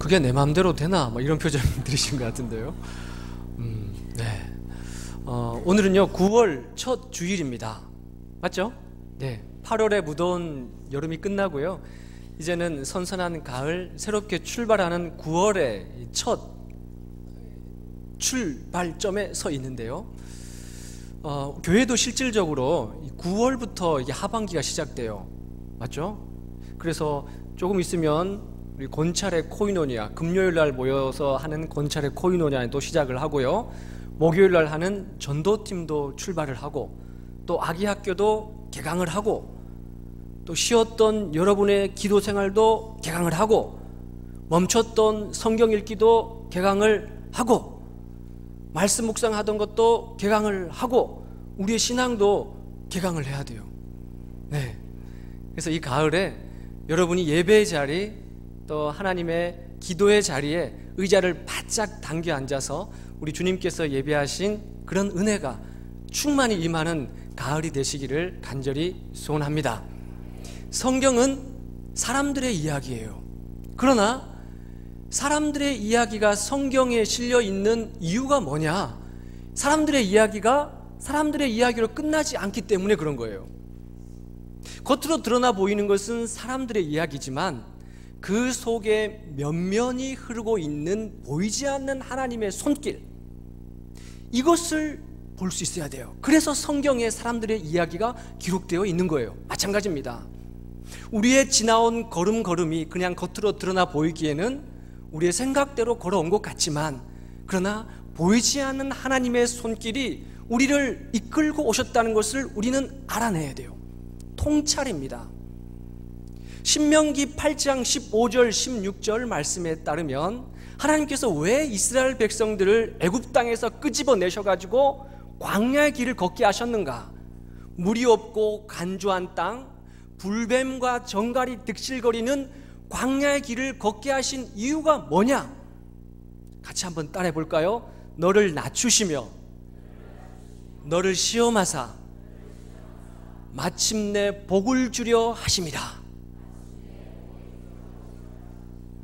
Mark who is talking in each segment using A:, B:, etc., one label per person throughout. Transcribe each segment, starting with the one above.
A: 그게 내 마음대로 되나? 뭐 이런 표정들이신 것 같은데요. 네. 오늘은요 9월 첫 주일입니다. 맞죠? 네. 8월의 무더운 여름이 끝나고요. 이제는 선선한 가을, 새롭게 출발하는 9월의 첫 출발점에 서 있는데요. 교회도 실질적으로 9월부터 이게 하반기가 시작돼요. 맞죠? 그래서 조금 있으면 우리 권찰의 코이노니아, 금요일 날 모여서 하는 권찰의 코이노니아도 시작을 하고요. 목요일 날 하는 전도팀도 출발을 하고, 또 아기 학교도 개강을 하고, 또 쉬었던 여러분의 기도 생활도 개강을 하고, 멈췄던 성경 읽기도 개강을 하고, 말씀 묵상하던 것도 개강을 하고, 우리의 신앙도 개강을 해야 돼요. 네. 그래서 이 가을에 여러분이 예배의 자리, 또 하나님의 기도의 자리에 의자를 바짝 당겨 앉아서 우리 주님께서 예배하신 그런 은혜가 충만히 임하는 가을이 되시기를 간절히 소원합니다. 성경은 사람들의 이야기예요. 그러나 사람들의 이야기가 성경에 실려 있는 이유가 뭐냐? 사람들의 이야기가 사람들의 이야기로 끝나지 않기 때문에 그런 거예요. 겉으로 드러나 보이는 것은 사람들의 이야기지만 그 속에 면면이 흐르고 있는 보이지 않는 하나님의 손길, 이것을 볼 수 있어야 돼요. 그래서 성경에 사람들의 이야기가 기록되어 있는 거예요. 마찬가지입니다. 우리의 지나온 걸음걸음이 그냥 겉으로 드러나 보이기에는 우리의 생각대로 걸어온 것 같지만, 그러나 보이지 않는 하나님의 손길이 우리를 이끌고 오셨다는 것을 우리는 알아내야 돼요. 통찰입니다. 신명기 8장 15절 16절 말씀에 따르면 하나님께서 왜 이스라엘 백성들을 애굽 땅에서 끄집어내셔가지고 광야의 길을 걷게 하셨는가? 물이 없고 간조한 땅, 불뱀과 정갈이 득실거리는 광야의 길을 걷게 하신 이유가 뭐냐? 같이 한번 따라해 볼까요? 너를 낮추시며 너를 시험하사 마침내 복을 주려 하심이라.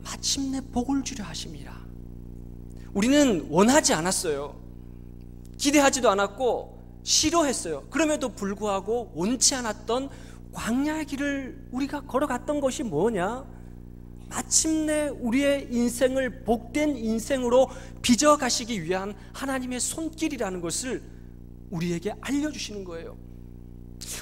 A: 마침내 복을 주려 하심이라. 우리는 원하지 않았어요. 기대하지도 않았고 싫어했어요. 그럼에도 불구하고 원치 않았던 광야의 길을 우리가 걸어갔던 것이 뭐냐? 마침내 우리의 인생을 복된 인생으로 빚어가시기 위한 하나님의 손길이라는 것을 우리에게 알려주시는 거예요.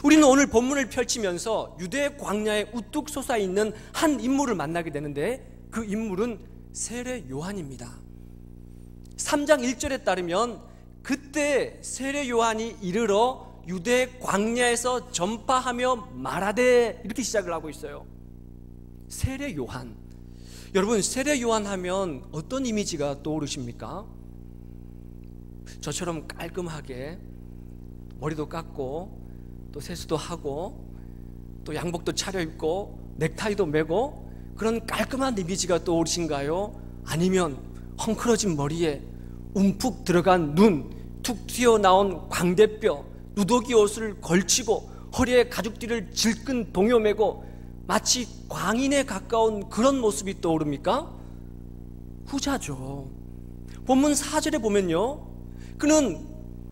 A: 우리는 오늘 본문을 펼치면서 유대 광야에 우뚝 솟아있는 한 인물을 만나게 되는데, 그 인물은 세례 요한입니다. 3장 1절에 따르면 그때 세례 요한이 이르러 유대 광야에서 전파하며 말하되, 이렇게 시작을 하고 있어요. 세례 요한. 여러분, 세례 요한 하면 어떤 이미지가 떠오르십니까? 저처럼 깔끔하게 머리도 깎고 또 세수도 하고 또 양복도 차려입고 넥타이도 매고 그런 깔끔한 이미지가 떠오르신가요? 아니면 헝클어진 머리에 움푹 들어간 눈, 툭 튀어나온 광대뼈, 누더기 옷을 걸치고 허리에 가죽띠를 질끈 동여매고 마치 광인에 가까운 그런 모습이 떠오릅니까? 후자죠. 본문 4절에 보면요, 그는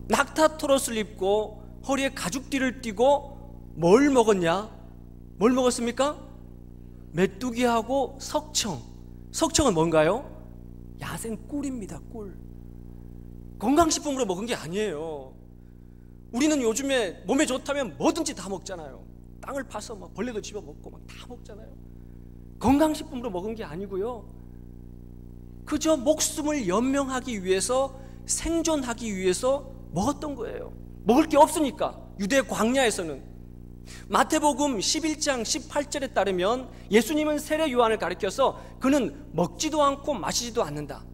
A: 낙타토롯을 입고 허리에 가죽띠를 띠고 뭘 먹었냐? 뭘 먹었습니까? 메뚜기하고 석청. 석청은 뭔가요? 야생 꿀입니다. 꿀. 건강식품으로 먹은 게 아니에요. 우리는 요즘에 몸에 좋다면 뭐든지 다 먹잖아요. 땅을 파서 막 벌레도 집어먹고 막 다 먹잖아요. 건강식품으로 먹은 게 아니고요, 그저 목숨을 연명하기 위해서, 생존하기 위해서 먹었던 거예요. 먹을 게 없으니까. 유대 광야에서는. 마태복음 11장 18절에 따르면 예수님은 세례 요한을 가리켜서 그는 먹지도 않고 마시지도 않는다.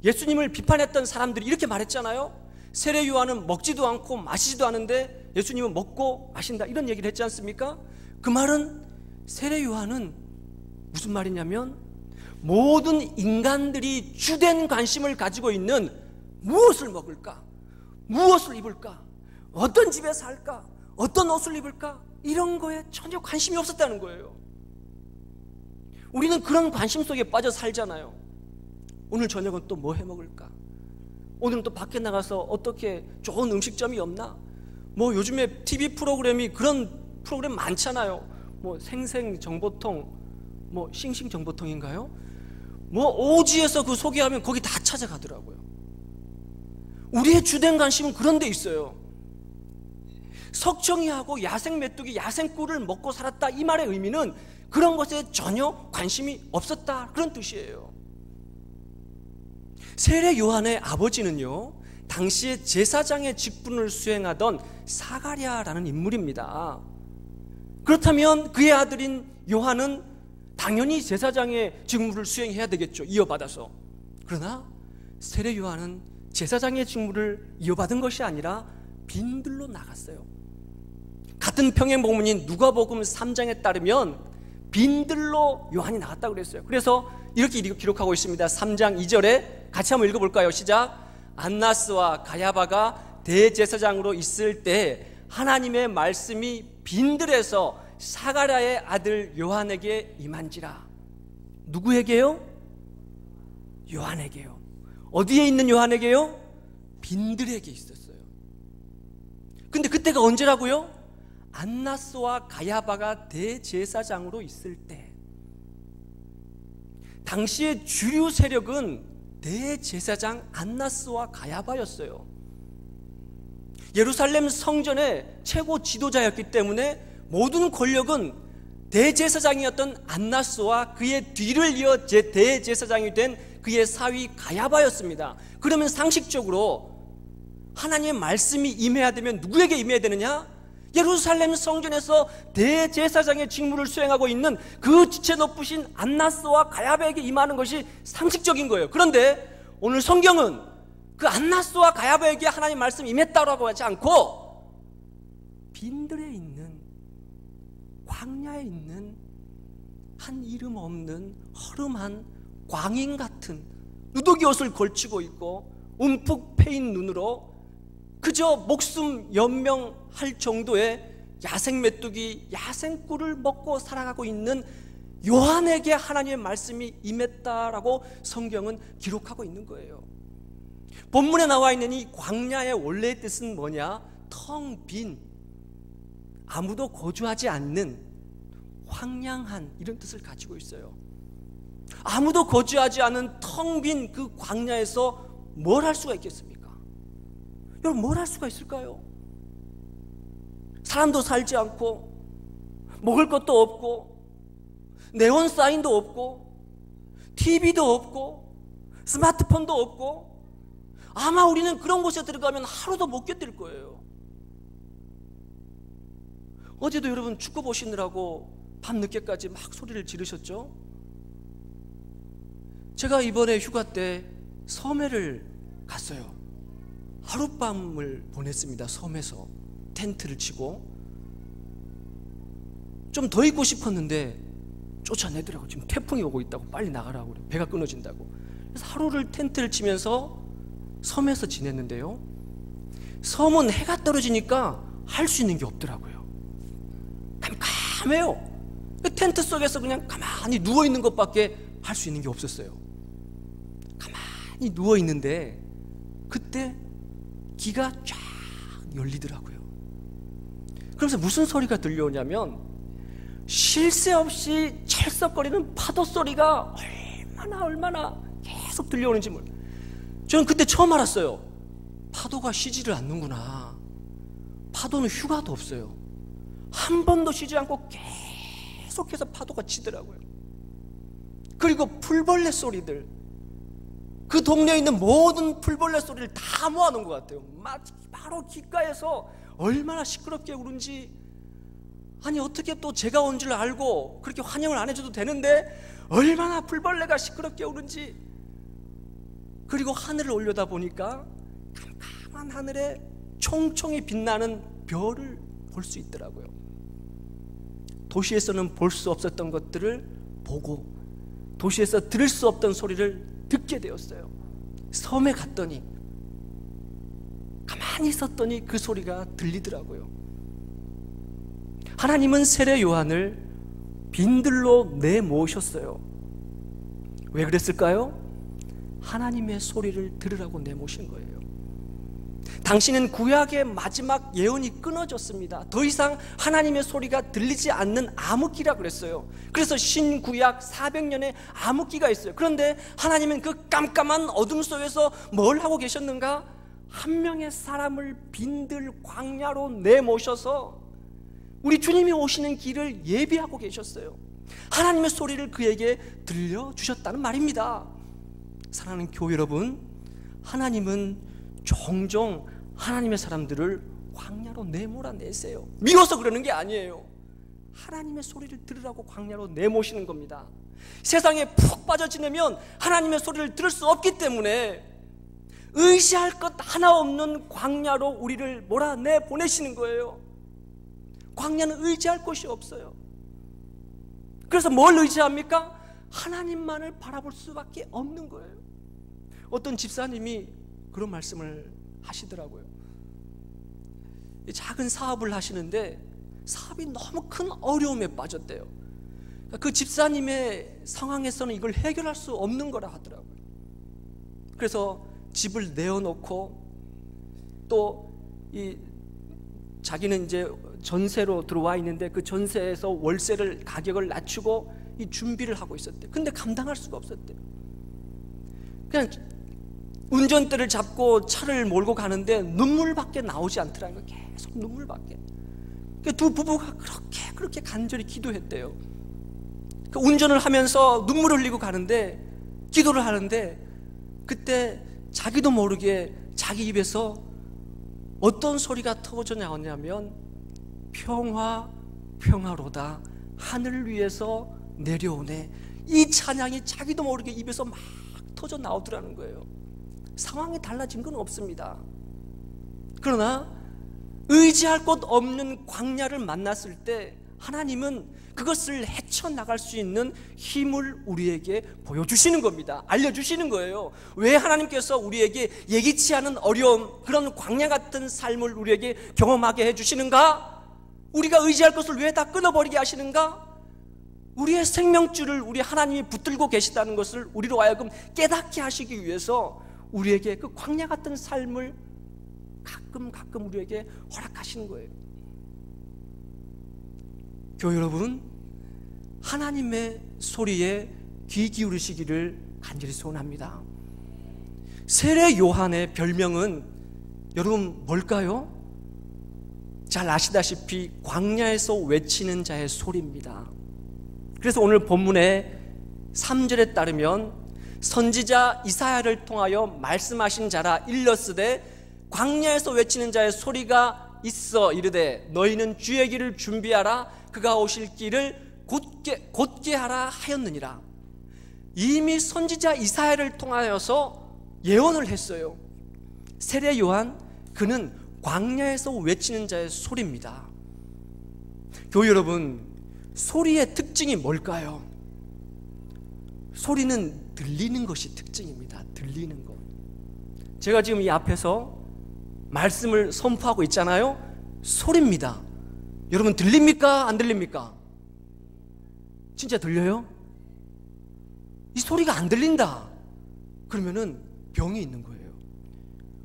A: 예수님을 비판했던 사람들이 이렇게 말했잖아요. 세례 요한은 먹지도 않고 마시지도 않는데 예수님은 먹고 마신다, 이런 얘기를 했지 않습니까? 그 말은, 세례 요한은 무슨 말이냐면 모든 인간들이 주된 관심을 가지고 있는 무엇을 먹을까? 무엇을 입을까? 어떤 집에 살까? 어떤 옷을 입을까? 이런 거에 전혀 관심이 없었다는 거예요. 우리는 그런 관심 속에 빠져 살잖아요. 오늘 저녁은 또 뭐 해 먹을까? 오늘은 또 밖에 나가서 어떻게 좋은 음식점이 없나? 뭐 요즘에 TV 프로그램이 그런 프로그램 많잖아요. 뭐 생생정보통, 뭐 싱싱정보통인가요? 뭐 오지에서 그 소개하면 거기 다 찾아가더라고요. 우리의 주된 관심은 그런 데 있어요. 석정이하고 야생 메뚜기, 야생꿀을 먹고 살았다, 이 말의 의미는 그런 것에 전혀 관심이 없었다, 그런 뜻이에요. 세례 요한의 아버지는요, 당시에 제사장의 직분을 수행하던 사가랴라는 인물입니다. 그렇다면 그의 아들인 요한은 당연히 제사장의 직무를 수행해야 되겠죠, 이어받아서. 그러나 세례 요한은 제사장의 직무를 이어받은 것이 아니라 빈들로 나갔어요. 같은 평행본문인 누가복음 3장에 따르면 빈들로 요한이 나갔다고 그랬어요. 그래서 이렇게 기록하고 있습니다. 3장 2절에 같이 한번 읽어볼까요? 시작. 안나스와 가야바가 대제사장으로 있을 때 하나님의 말씀이 빈들에서 사가랴의 아들 요한에게 임한지라. 누구에게요? 요한에게요. 어디에 있는 요한에게요? 빈들에게 있었어요. 근데 그때가 언제라고요? 안나스와 가야바가 대제사장으로 있을 때. 당시의 주류 세력은 대제사장 안나스와 가야바였어요. 예루살렘 성전의 최고 지도자였기 때문에 모든 권력은 대제사장이었던 안나스와 그의 뒤를 이어 대제사장이 된 그의 사위 가야바였습니다. 그러면 상식적으로 하나님의 말씀이 임해야 되면 누구에게 임해야 되느냐? 예루살렘 성전에서 대제사장의 직무를 수행하고 있는 그 지체 높으신 안나스와 가야바에게 임하는 것이 상식적인 거예요. 그런데 오늘 성경은 그 안나스와 가야바에게 하나님 말씀이 임했다고 하지 않고 빈들에 있는, 광야에 있는 한 이름 없는 허름한 광인 같은 누더기 옷을 걸치고 있고 움푹 패인 눈으로 그저 목숨 연명할 정도의 야생 메뚜기, 야생꿀을 먹고 살아가고 있는 요한에게 하나님의 말씀이 임했다라고 성경은 기록하고 있는 거예요. 본문에 나와 있는 이 광야의 원래의 뜻은 뭐냐? 텅 빈, 아무도 거주하지 않는 황량한, 이런 뜻을 가지고 있어요. 아무도 거주하지 않은 텅 빈 그 광야에서 뭘 할 수가 있겠습니까? 여러분, 뭘 할 수가 있을까요? 사람도 살지 않고 먹을 것도 없고 네온 사인도 없고 TV도 없고 스마트폰도 없고, 아마 우리는 그런 곳에 들어가면 하루도 못 견딜 거예요. 어제도 여러분 축구 보시느라고 밤늦게까지 막 소리를 지르셨죠? 제가 이번에 휴가 때 섬해를 갔어요. 하룻밤을 보냈습니다. 섬에서 텐트를 치고. 좀 더 있고 싶었는데 쫓아내더라고요. 지금 태풍이 오고 있다고, 빨리 나가라고 그래. 배가 끊어진다고. 그래서 하루를 텐트를 치면서 섬에서 지냈는데요, 섬은 해가 떨어지니까 할 수 있는 게 없더라고요. 깜깜해요. 텐트 속에서 그냥 가만히 누워있는 것밖에 할 수 있는 게 없었어요. 가만히 누워있는데 그때 귀가 쫙 열리더라고요. 그러면서 무슨 소리가 들려오냐면 쉴 새 없이 철썩거리는 파도 소리가 얼마나 계속 들려오는지 저는 그때 처음 알았어요. 파도가 쉬지를 않는구나. 파도는 휴가도 없어요. 한 번도 쉬지 않고 계속해서 파도가 치더라고요. 그리고 풀벌레 소리들, 그 동네에 있는 모든 풀벌레 소리를 다 모아놓은 것 같아요. 바로 귓가에서 얼마나 시끄럽게 울은지. 아니, 어떻게 또 제가 온 줄 알고 그렇게 환영을 안 해줘도 되는데 얼마나 풀벌레가 시끄럽게 울은지. 그리고 하늘을 올려다보니까 깜깜한 하늘에 총총히 빛나는 별을 볼 수 있더라고요. 도시에서는 볼 수 없었던 것들을 보고 도시에서 들을 수 없던 소리를 듣게 되었어요. 섬에 갔더니, 가만히 있었더니 그 소리가 들리더라고요. 하나님은 세례 요한을 빈들로 내모셨어요. 왜 그랬을까요? 하나님의 소리를 들으라고 내모신 거예요. 당신은 구약의 마지막 예언이 끊어졌습니다. 더 이상 하나님의 소리가 들리지 않는 암흑기라 그랬어요. 그래서 신구약 400년의 암흑기가 있어요. 그런데 하나님은 그 깜깜한 어둠 속에서 뭘 하고 계셨는가? 한 명의 사람을 빈들 광야로 내모셔서 우리 주님이 오시는 길을 예비하고 계셨어요. 하나님의 소리를 그에게 들려주셨다는 말입니다. 사랑하는 교회 여러분, 하나님은 종종 하나님의 사람들을 광야로 내몰아내세요. 미워서 그러는 게 아니에요. 하나님의 소리를 들으라고 광야로 내모시는 겁니다. 세상에 푹 빠져 지내면 하나님의 소리를 들을 수 없기 때문에 의지할 것 하나 없는 광야로 우리를 몰아내 보내시는 거예요. 광야는 의지할 곳이 없어요. 그래서 뭘 의지합니까? 하나님만을 바라볼 수밖에 없는 거예요. 어떤 집사님이 그런 말씀을 하시더라고요. 작은 사업을 하시는데 사업이 너무 큰 어려움에 빠졌대요. 그 집사님의 상황에서는 이걸 해결할 수 없는 거라 하더라고요. 그래서 집을 내어놓고 또 자기는 이제 전세로 들어와 있는데 그 전세에서 월세를 가격을 낮추고 이 준비를 하고 있었대요. 근데 감당할 수가 없었대요. 그냥 운전대를 잡고 차를 몰고 가는데 눈물밖에 나오지 않더라고요. 계속 눈물밖에. 두 부부가 그렇게 간절히 기도했대요. 그 운전을 하면서 눈물을 흘리고 가는데, 기도를 하는데, 그때 자기도 모르게 자기 입에서 어떤 소리가 터져 나오냐면 평화로다 하늘 위에서 내려오네, 이 찬양이 자기도 모르게 입에서 막 터져 나오더라는 거예요. 상황이 달라진 건 없습니다. 그러나 의지할 곳 없는 광야를 만났을 때 하나님은 그것을 헤쳐나갈 수 있는 힘을 우리에게 보여주시는 겁니다. 알려주시는 거예요. 왜 하나님께서 우리에게 예기치 않은 어려움, 그런 광야 같은 삶을 우리에게 경험하게 해주시는가? 우리가 의지할 것을 왜 다 끊어버리게 하시는가? 우리의 생명줄을 우리 하나님이 붙들고 계시다는 것을 우리로 하여금 깨닫게 하시기 위해서 우리에게 그 광야 같은 삶을 가끔 우리에게 허락하시는 거예요. 교회 여러분, 하나님의 소리에 귀 기울이시기를 간절히 소원합니다. 세례 요한의 별명은 여러분 뭘까요? 잘 아시다시피 광야에서 외치는 자의 소리입니다. 그래서 오늘 본문의 3절에 따르면 선지자 이사야를 통하여 말씀하신 자라 일렀으되 광야에서 외치는 자의 소리가 있어 이르되 너희는 주의 길을 준비하라, 그가 오실 길을 곧게 하라 하였느니라. 이미 선지자 이사야를 통하여서 예언을 했어요. 세례 요한, 그는 광야에서 외치는 자의 소리입니다. 교회 여러분, 소리의 특징이 뭘까요? 소리는 들리는 것이 특징입니다. 들리는 것. 제가 지금 이 앞에서 말씀을 선포하고 있잖아요. 소리입니다. 여러분 들립니까? 안 들립니까? 진짜 들려요? 이 소리가 안 들린다 그러면은 병이 있는 거예요.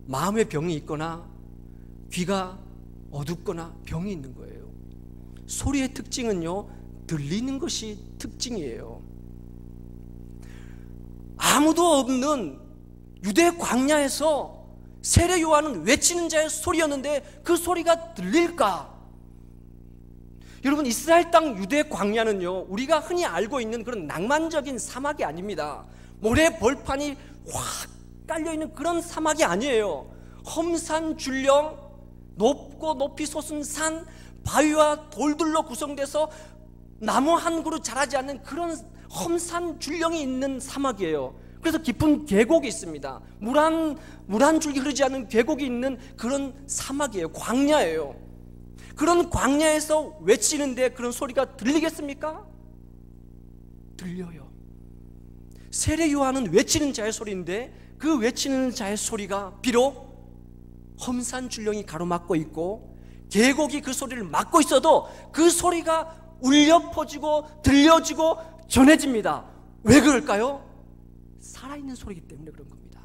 A: 마음에 병이 있거나 귀가 어둡거나 병이 있는 거예요. 소리의 특징은요, 들리는 것이 특징이에요. 아무도 없는 유대 광야에서 세례 요한은 외치는 자의 소리였는데 그 소리가 들릴까? 여러분, 이스라엘 땅 유대 광야는요, 우리가 흔히 알고 있는 그런 낭만적인 사막이 아닙니다. 모래 벌판이 확 깔려있는 그런 사막이 아니에요. 험산 줄령, 높고 높이 솟은 산, 바위와 돌들로 구성돼서 나무 한 그루 자라지 않는 그런 험산 줄령이 있는 사막이에요. 그래서 깊은 계곡이 있습니다. 물 한 줄기 흐르지 않는 계곡이 있는 그런 사막이에요. 광야예요. 그런 광야에서 외치는데 그런 소리가 들리겠습니까? 들려요. 세례 요한은 외치는 자의 소리인데 그 외치는 자의 소리가 비록 험산 줄령이 가로막고 있고 계곡이 그 소리를 막고 있어도 그 소리가 울려 퍼지고 들려지고 전해집니다. 왜 그럴까요? 살아있는 소리이기 때문에 그런 겁니다.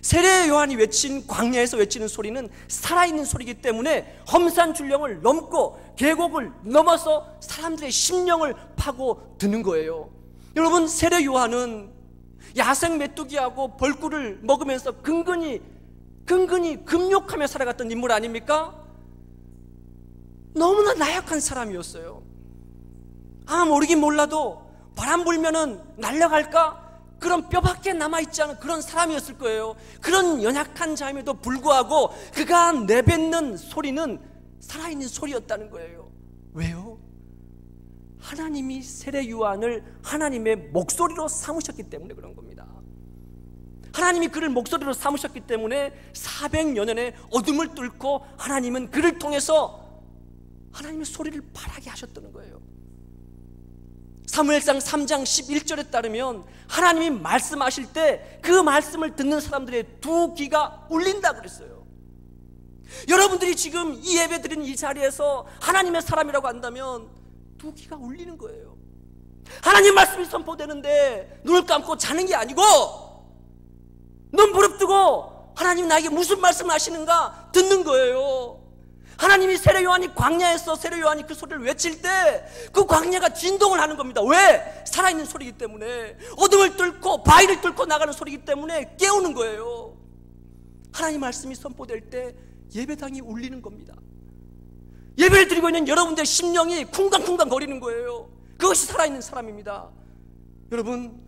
A: 세례 요한이 외친, 광야에서 외치는 소리는 살아있는 소리이기 때문에 험산 줄령을 넘고 계곡을 넘어서 사람들의 심령을 파고 드는 거예요. 여러분, 세례 요한은 야생 메뚜기하고 벌꿀을 먹으면서 근근히 금욕하며 살아갔던 인물 아닙니까? 너무나 나약한 사람이었어요. 아마 모르긴 몰라도 바람 불면은 날아갈까? 그런 뼈밖에 남아있지 않은 그런 사람이었을 거예요. 그런 연약한 자임에도 불구하고 그가 내뱉는 소리는 살아있는 소리였다는 거예요. 왜요? 하나님이 세례 요한을 하나님의 목소리로 삼으셨기 때문에 그런 겁니다. 하나님이 그를 목소리로 삼으셨기 때문에 400여년의 어둠을 뚫고 하나님은 그를 통해서 하나님의 소리를 발하게 하셨다는 거예요. 사무엘상 3장 11절에 따르면 하나님이 말씀하실 때 그 말씀을 듣는 사람들의 두 귀가 울린다 그랬어요. 여러분들이 지금 이 예배 드리는 이 자리에서 하나님의 사람이라고 한다면 두 귀가 울리는 거예요. 하나님 말씀이 선포되는데 눈을 감고 자는 게 아니고 눈 부릅뜨고 하나님 나에게 무슨 말씀을 하시는가 듣는 거예요. 하나님이 세례 요한이 광야에서 세례 요한이 그 소리를 외칠 때 그 광야가 진동을 하는 겁니다. 왜? 살아있는 소리이기 때문에, 어둠을 뚫고 바위를 뚫고 나가는 소리이기 때문에 깨우는 거예요. 하나님 말씀이 선포될 때 예배당이 울리는 겁니다. 예배를 드리고 있는 여러분들의 심령이 쿵당쿵당 거리는 거예요. 그것이 살아있는 사람입니다. 여러분,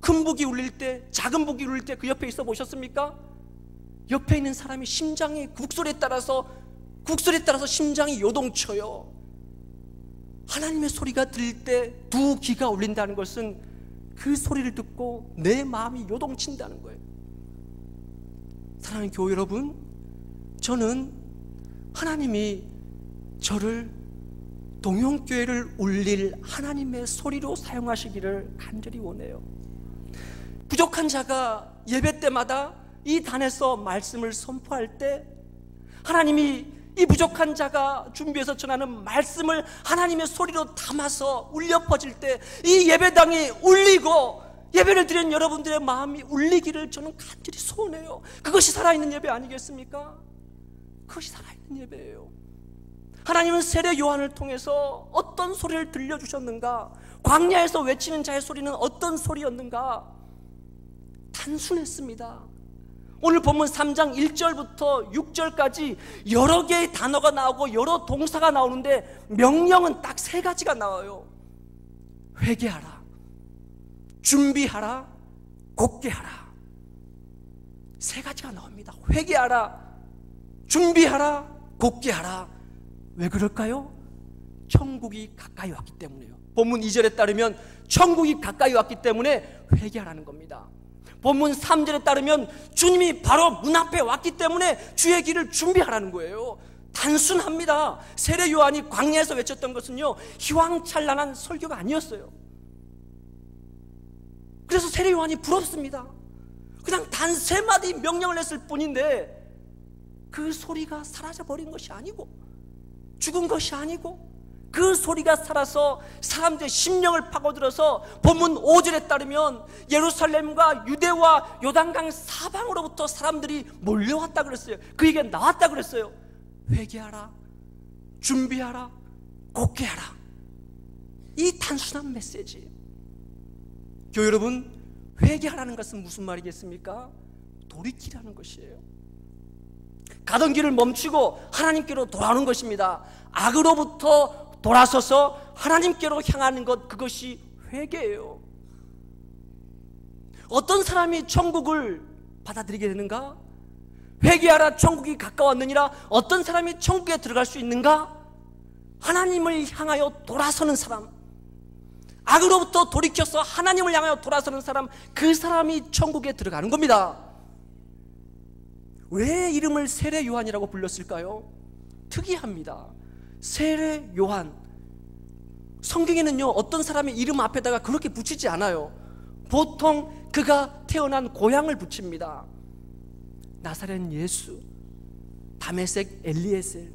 A: 큰 북이 울릴 때, 작은 북이 울릴 때 그 옆에 있어 보셨습니까? 옆에 있는 사람이 심장이 국소리에 따라서 심장이 요동쳐요. 하나님의 소리가 들릴 때 두 귀가 울린다는 것은 그 소리를 듣고 내 마음이 요동친다는 거예요. 사랑하는 교회 여러분, 저는 하나님이 저를 동영교회를 울릴 하나님의 소리로 사용하시기를 간절히 원해요. 부족한 자가 예배 때마다 이 단에서 말씀을 선포할 때 하나님이 이 부족한 자가 준비해서 전하는 말씀을 하나님의 소리로 담아서 울려 퍼질 때 이 예배당이 울리고 예배를 드리는 여러분들의 마음이 울리기를 저는 간절히 소원해요. 그것이 살아있는 예배 아니겠습니까? 그것이 살아있는 예배예요. 하나님은 세례 요한을 통해서 어떤 소리를 들려주셨는가? 광야에서 외치는 자의 소리는 어떤 소리였는가? 단순했습니다. 오늘 본문 3장 1절부터 6절까지 여러 개의 단어가 나오고 여러 동사가 나오는데 명령은 딱 3가지가 나와요. 회개하라, 준비하라, 곧게 하라. 3가지가 나옵니다. 회개하라, 준비하라, 곧게 하라. 왜 그럴까요? 천국이 가까이 왔기 때문에요. 본문 2절에 따르면 천국이 가까이 왔기 때문에 회개하라는 겁니다. 본문 3절에 따르면 주님이 바로 문 앞에 왔기 때문에 주의 길을 준비하라는 거예요. 단순합니다. 세례 요한이 광야에서 외쳤던 것은요, 희왕찬란한 설교가 아니었어요. 그래서 세례 요한이 부럽습니다. 그냥 단 3마디 명령을 했을 뿐인데 그 소리가 사라져버린 것이 아니고 죽은 것이 아니고 그 소리가 살아서 사람들의 심령을 파고들어서 본문 5절에 따르면 예루살렘과 유대와 요단강 사방으로부터 사람들이 몰려왔다 그랬어요. 그에게 나왔다 그랬어요. 회개하라, 준비하라, 곧게 하라. 이 단순한 메시지. 교회 여러분, 회개하라는 것은 무슨 말이겠습니까? 돌이키라는 것이에요. 가던 길을 멈추고 하나님께로 돌아오는 것입니다. 악으로부터 돌아서서 하나님께로 향하는 것, 그것이 회개예요. 어떤 사람이 천국을 받아들이게 되는가? 회개하라, 천국이 가까웠느니라. 어떤 사람이 천국에 들어갈 수 있는가? 하나님을 향하여 돌아서는 사람, 악으로부터 돌이켜서 하나님을 향하여 돌아서는 사람, 그 사람이 천국에 들어가는 겁니다. 왜 이름을 세례 요한이라고 불렀을까요? 특이합니다. 세례 요한, 성경에는요 어떤 사람의 이름 앞에다가 그렇게 붙이지 않아요. 보통 그가 태어난 고향을 붙입니다. 나사렛 예수, 다메섹 엘리에셀,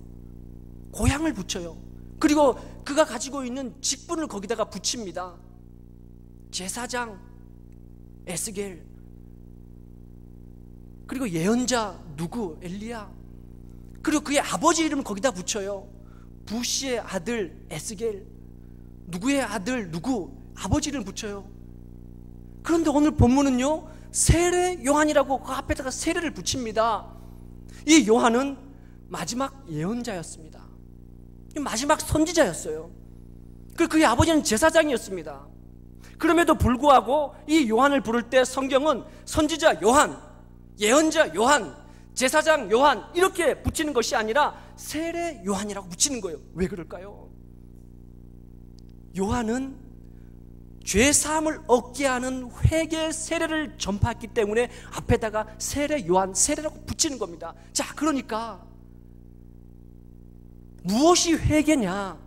A: 고향을 붙여요. 그리고 그가 가지고 있는 직분을 거기다가 붙입니다. 제사장 에스겔, 그리고 예언자 누구? 엘리야. 그리고 그의 아버지 이름을 거기다 붙여요. 부시의 아들 에스겔, 누구의 아들 누구? 아버지 이름을 붙여요. 그런데 오늘 본문은요, 세례 요한이라고 그 앞에다가 세례를 붙입니다. 이 요한은 마지막 예언자였습니다. 마지막 선지자였어요. 그리고 그의 아버지는 제사장이었습니다. 그럼에도 불구하고 이 요한을 부를 때 성경은 선지자 요한, 예언자 요한, 제사장 요한 이렇게 붙이는 것이 아니라 세례 요한이라고 붙이는 거예요. 왜 그럴까요? 요한은 죄사함을 얻게 하는 회개 세례를 전파했기 때문에 앞에다가 세례 요한, 세례라고 붙이는 겁니다. 자, 그러니까 무엇이 회개냐?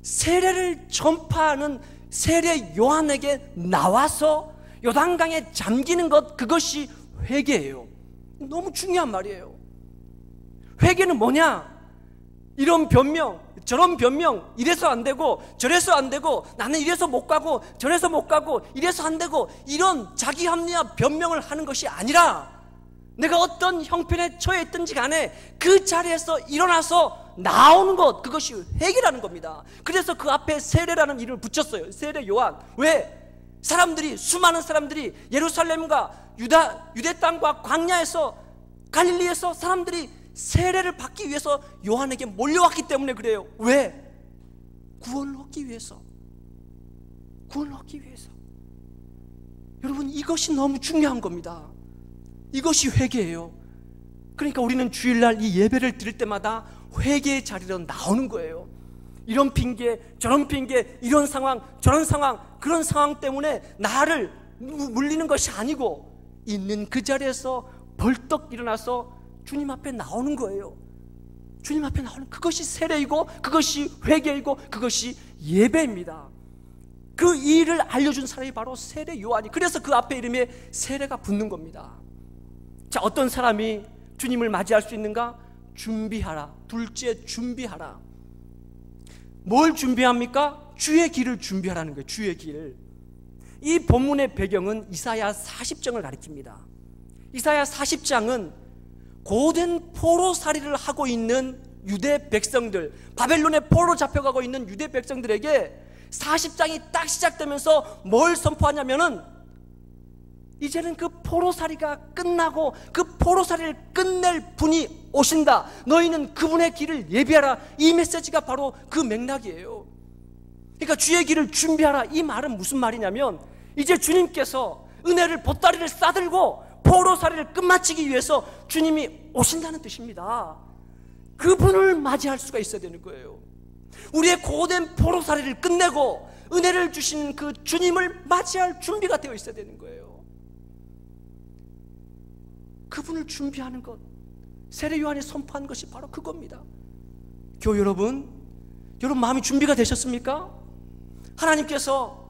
A: 세례를 전파하는 세례 요한에게 나와서 요단강에 잠기는 것, 그것이 회개예요. 너무 중요한 말이에요. 회개는 뭐냐? 이런 변명, 저런 변명, 이래서 안 되고 저래서 안 되고 나는 이래서 못 가고 저래서 못 가고 이래서 안 되고, 이런 자기 합리화 변명을 하는 것이 아니라 내가 어떤 형편에 처해 있든지 간에 그 자리에서 일어나서 나오는 것, 그것이 회개라는 겁니다. 그래서 그 앞에 세례라는 이름을 붙였어요. 세례 요한. 왜? 사람들이, 수많은 사람들이 예루살렘과 유대 땅과 광야에서, 갈릴리에서 사람들이 세례를 받기 위해서 요한에게 몰려왔기 때문에 그래요. 왜? 구원을 얻기 위해서. 구원을 얻기 위해서. 여러분, 이것이 너무 중요한 겁니다. 이것이 회개예요. 그러니까 우리는 주일날 이 예배를 드릴 때마다 회개의 자리로 나오는 거예요. 이런 핑계, 저런 핑계, 이런 상황, 저런 상황, 그런 상황 때문에 나를 물리는 것이 아니고 있는 그 자리에서 벌떡 일어나서 주님 앞에 나오는 거예요. 주님 앞에 나오는, 그것이 세례이고 그것이 회개이고 그것이 예배입니다. 그 일을 알려준 사람이 바로 세례 요한이. 그래서 그 앞에 이름에 세례가 붙는 겁니다. 자, 어떤 사람이 주님을 맞이할 수 있는가? 준비하라. 둘째, 준비하라. 뭘 준비합니까? 주의 길을 준비하라는 거예요. 주의 길. 이 본문의 배경은 이사야 40장을 가리킵니다. 이사야 40장은 고된 포로살이를 하고 있는 유대 백성들, 바벨론에 포로 잡혀가고 있는 유대 백성들에게 40장이 딱 시작되면서 뭘 선포하냐면은, 이제는 그 포로살이가 끝나고 그 포로살이를 끝낼 분이 오신다. 너희는 그분의 길을 예비하라. 이 메시지가 바로 그 맥락이에요. 그러니까 주의 길을 준비하라. 이 말은 무슨 말이냐면, 이제 주님께서 은혜를 보따리를 싸들고 포로살이를 끝마치기 위해서 주님이 오신다는 뜻입니다. 그분을 맞이할 수가 있어야 되는 거예요. 우리의 고된 포로살이를 끝내고 은혜를 주신 그 주님을 맞이할 준비가 되어 있어야 되는 거예요. 그분을 준비하는 것, 세례 요한이 선포한 것이 바로 그겁니다. 교회 여러분, 여러분 마음이 준비가 되셨습니까? 하나님께서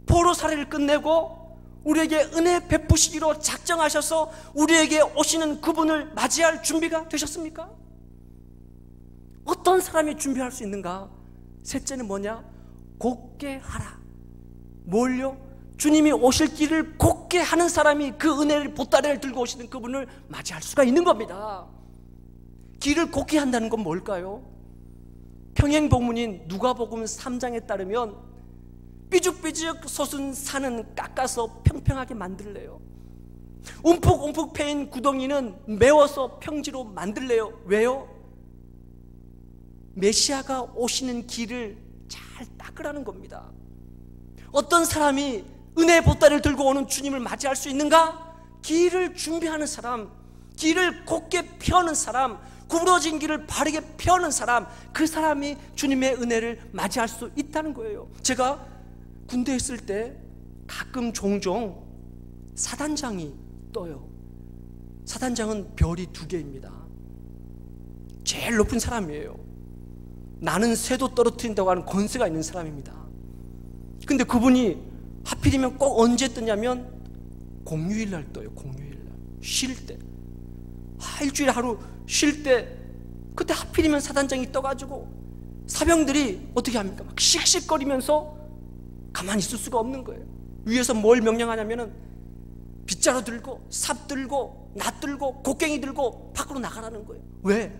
A: 포로살이를 끝내고 우리에게 은혜 베푸시기로 작정하셔서 우리에게 오시는 그분을 맞이할 준비가 되셨습니까? 어떤 사람이 준비할 수 있는가? 셋째는 뭐냐? 곧게 하라. 뭘요? 주님이 오실 길을 곧게 하는 사람이 그 은혜를 보따리를 들고 오시는 그분을 맞이할 수가 있는 겁니다. 길을 곧게 한다는 건 뭘까요? 평행복문인 누가복음 3장에 따르면 삐죽삐죽 솟은 산은 깎아서 평평하게 만들래요. 움푹움푹 패인 구덩이는 메워서 평지로 만들래요. 왜요? 메시아가 오시는 길을 잘 닦으라는 겁니다. 어떤 사람이 은혜의 보따리를 들고 오는 주님을 맞이할 수 있는가? 길을 준비하는 사람, 길을 곧게 펴는 사람, 구부러진 길을 바르게 펴는 사람, 그 사람이 주님의 은혜를 맞이할 수 있다는 거예요. 제가 군대에 있을 때 가끔 종종 사단장이 떠요. 사단장은 별이 2개입니다. 제일 높은 사람이에요. 나는 새도 떨어뜨린다고 하는 권세가 있는 사람입니다. 근데 그분이 하필이면 꼭 언제 뜨냐면 공휴일날 떠요. 공휴일날 쉴 때, 일주일에 하루 쉴 때, 그때 하필이면 사단장이 떠가지고 사병들이 어떻게 합니까? 막 씩씩거리면서 가만히 있을 수가 없는 거예요. 위에서 뭘 명령하냐면은 빗자루 들고 삽 들고 낫 들고 곡괭이 들고 밖으로 나가라는 거예요. 왜?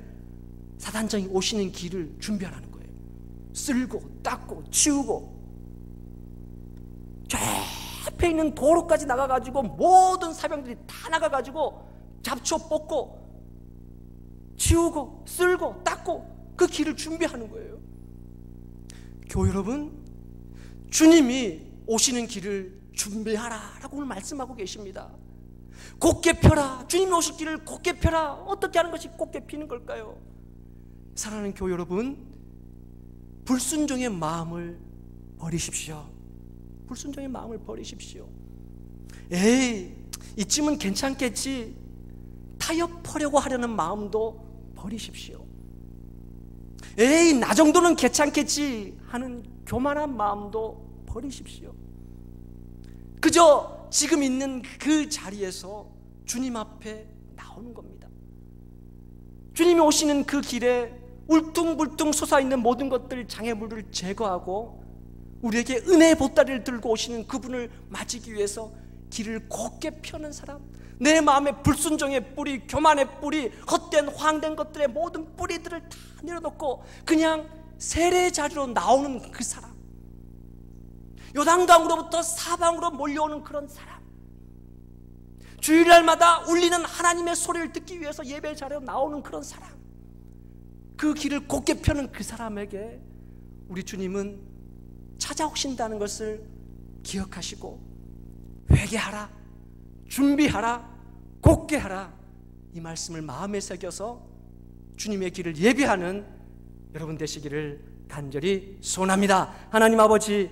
A: 사단장이 오시는 길을 준비하라는 거예요. 쓸고 닦고 치우고 저 앞에 있는 도로까지 나가가지고 모든 사병들이 다 나가가지고 잡초 뽑고 치우고 쓸고 닦고 그 길을 준비하는 거예요. 교회 여러분, 주님이 오시는 길을 준비하라 라고 오늘 말씀하고 계십니다. 곧게 펴라. 주님이 오실 길을 곧게 펴라. 어떻게 하는 것이 곧게 피는 걸까요? 사랑하는 교회 여러분, 불순종의 마음을 버리십시오. 불순종의 마음을 버리십시오. 에이, 이쯤은 괜찮겠지, 타협하려고 하려는 마음도 버리십시오. 에이, 나 정도는 괜찮겠지 하는 교만한 마음도 버리십시오. 그저 지금 있는 그 자리에서 주님 앞에 나오는 겁니다. 주님이 오시는 그 길에 울퉁불퉁 솟아있는 모든 것들, 장애물을 제거하고 우리에게 은혜의 보따리를 들고 오시는 그분을 맞이기 위해서 길을 곧게 펴는 사람, 내 마음의 불순종의 뿌리, 교만의 뿌리, 헛된 황된 것들의 모든 뿌리들을 다 내려놓고 그냥 세례 자리로 나오는 그 사람, 요단강으로부터 사방으로 몰려오는 그런 사람, 주일날마다 울리는 하나님의 소리를 듣기 위해서 예배 자리로 나오는 그런 사람, 그 길을 곧게 펴는 그 사람에게 우리 주님은 찾아오신다는 것을 기억하시고 회개하라, 준비하라, 곧게 하라, 이 말씀을 마음에 새겨서 주님의 길을 예비하는 여러분 되시기를 간절히 소원합니다. 하나님 아버지,